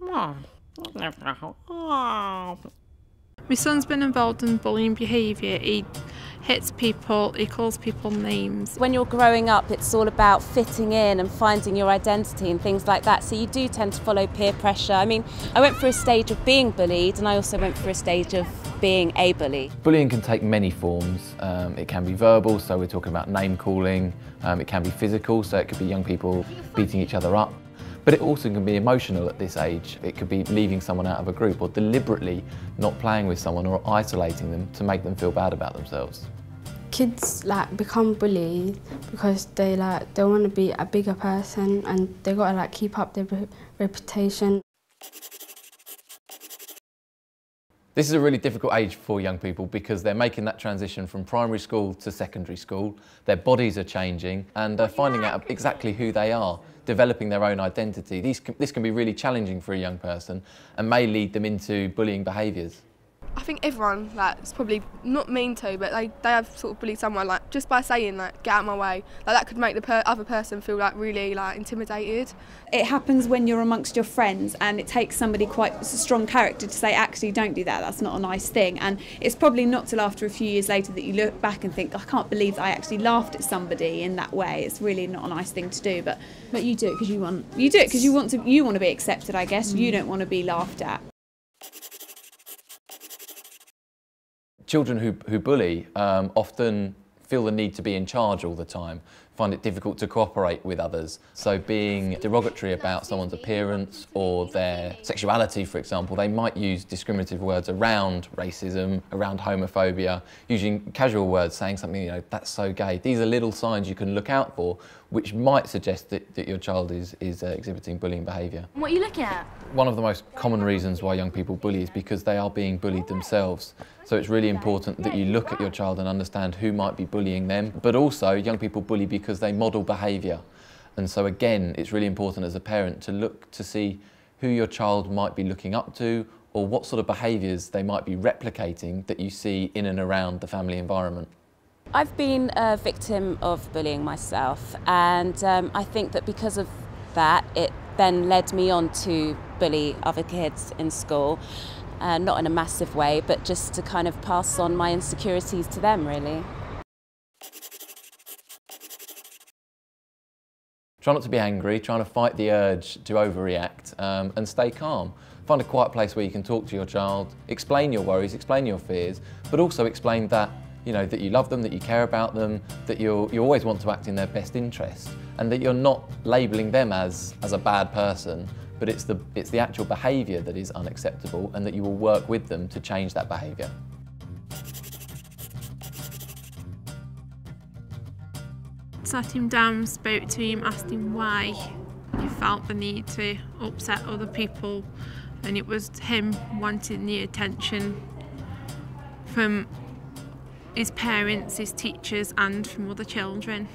My son's been involved in bullying behaviour. He hits people, he calls people names. When you're growing up, it's all about fitting in and finding your identity and things like that. So you do tend to follow peer pressure. I mean, I went through a stage of being bullied, and I also went through a stage of being a bully. Bullying can take many forms. It can be verbal, so we're talking about name calling. It can be physical, so it could be young people beating each other up. But it also can be emotional at this age. It could be leaving someone out of a group or deliberately not playing with someone or isolating them to make them feel bad about themselves. Kids become bullied because they want to be a bigger person, and they got to keep up their reputation. This is a really difficult age for young people because they're making that transition from primary school to secondary school. Their bodies are changing and they're finding out exactly who they are, developing their own identity. This can be really challenging for a young person and may lead them into bullying behaviours. I think everyone is probably not mean to, but they have sort of bullied someone just by saying get out of my way. That could make the other person feel really intimidated. It happens when you're amongst your friends, and it takes somebody quite a strong character to say, actually don't do that, that's not a nice thing. And it's probably not till after a few years later that you look back and think, I can't believe that I actually laughed at somebody in that way. It's really not a nice thing to do. But you do it because you want. You do it because you want to be accepted, I guess. You don't want to be laughed at. Children who bully often feel the need to be in charge all the time, find it difficult to cooperate with others. So being derogatory about someone's appearance or their sexuality, for example, they might use discriminative words around racism, around homophobia, using casual words, saying something, that's so gay. These are little signs you can look out for, which might suggest that your child is exhibiting bullying behaviour. What are you looking at? One of the most common reasons why young people bully is because they are being bullied themselves. So it's really important that you look at your child and understand who might be bullying them. But also, young people bully because they model behaviour. And so again, it's really important as a parent to look to see who your child might be looking up to or what sort of behaviours they might be replicating that you see in and around the family environment. I've been a victim of bullying myself, and I think that because of that, it then led me on to bully other kids in school. Not in a massive way, but just to kind of pass on my insecurities to them, really. Try not to be angry, trying to fight the urge to overreact and stay calm. Find a quiet place where you can talk to your child, explain your worries, explain your fears, but also explain that that you love them, that you care about them, that you always want to act in their best interest, and that you're not labelling them as a bad person, but it's the actual behaviour that is unacceptable, and that you will work with them to change that behaviour. Sat him down, spoke to him, asked him why he felt the need to upset other people, and it was him wanting the attention from his parents, his teachers, and from other children.